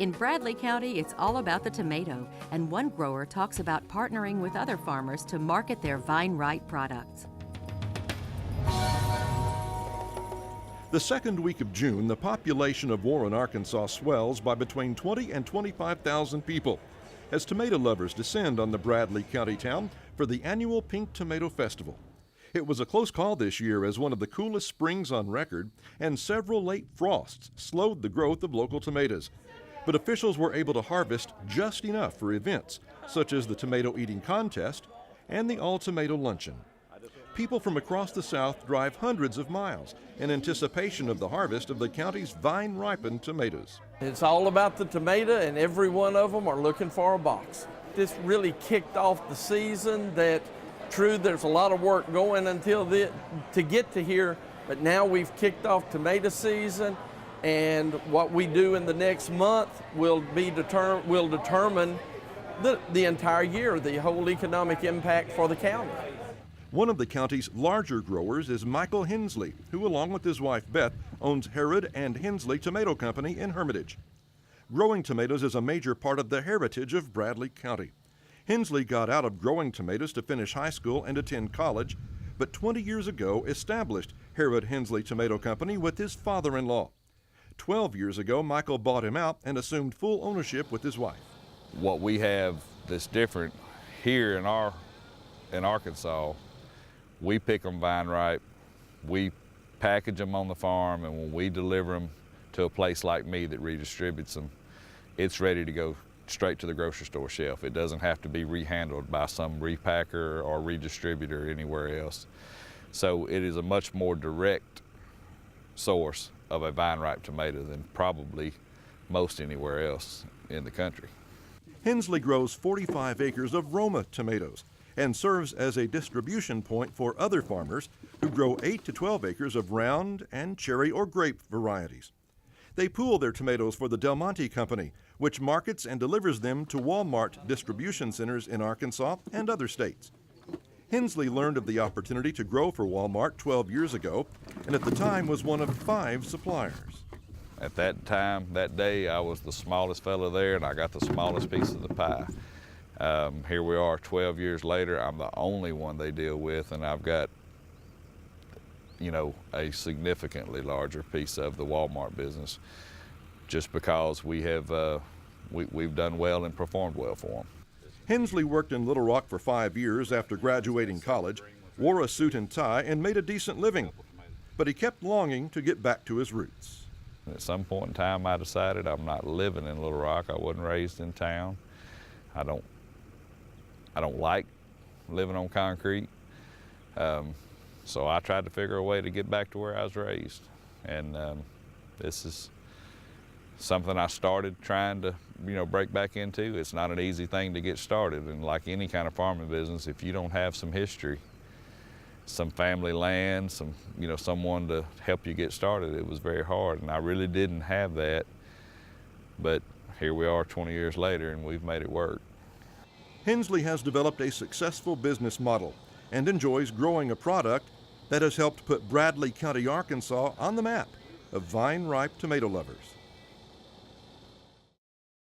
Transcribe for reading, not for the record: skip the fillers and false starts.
In Bradley County, it's all about the tomato, and one grower talks about partnering with other farmers to market their vine-ripe products. The second week of June, the population of Warren, Arkansas swells by between 20 and 25,000 people as tomato lovers descend on the Bradley County town for the annual Pink Tomato Festival. It was a close call this year as one of the coolest springs on record, and several late frosts slowed the growth of local tomatoes. But officials were able to harvest just enough for events such as the Tomato Eating Contest and the All-Tomato Luncheon. People from across the South drive hundreds of miles in anticipation of the harvest of the county's vine-ripened tomatoes. It's all about the tomato, and every one of them are looking for a box. This really kicked off the season. That true, there's a lot of work going until to get to here, but now we've kicked off tomato season, and what we do in the next month will determine the entire year, the whole economic impact for the county. One of the county's larger growers is Michael Hensley, who along with his wife Beth owns Harrod and Hensley Tomato Company in Hermitage. Growing tomatoes is a major part of the heritage of Bradley County. Hensley got out of growing tomatoes to finish high school and attend college, but 20 years ago established Harrod Hensley Tomato Company with his father-in-law. 12 years ago, Michael bought him out and assumed full ownership with his wife. What we have that's different here in Arkansas, we pick them vine ripe, we package them on the farm, and when we deliver them to a place like me that redistributes them, it's ready to go straight to the grocery store shelf. It doesn't have to be rehandled by some repacker or redistributor anywhere else. So it is a much more direct source of a vine ripe tomato than probably most anywhere else in the country. Hensley grows 45 acres of Roma tomatoes and serves as a distribution point for other farmers who grow 8 to 12 acres of round and cherry or grape varieties. They pool their tomatoes for the Del Monte Company, which markets and delivers them to Walmart distribution centers in Arkansas and other states. Hensley learned of the opportunity to grow for Walmart 12 years ago, and at the time was one of 5 suppliers. At that time, that day, I was the smallest fellow there, and I got the smallest piece of the pie. Here we are 12 years later, I'm the only one they deal with, and I've got, a significantly larger piece of the Walmart business, just because we have, we've done well and performed well for them. Hensley worked in Little Rock for 5 years after graduating college, wore a suit and tie, and made a decent living. But he kept longing to get back to his roots. At some point in time, I decided I'm not living in Little Rock. I wasn't raised in town. I don't like living on concrete. So I tried to figure a way to get back to where I was raised. And this is something I started trying to, break back into. It's not an easy thing to get started. And like any kind of farming business, if you don't have some history, some family land, someone to help you get started, it was very hard. And I really didn't have that. But here we are 20 years later, and we've made it work. Hensley has developed a successful business model and enjoys growing a product that has helped put Bradley County, Arkansas on the map of vine-ripe tomato lovers.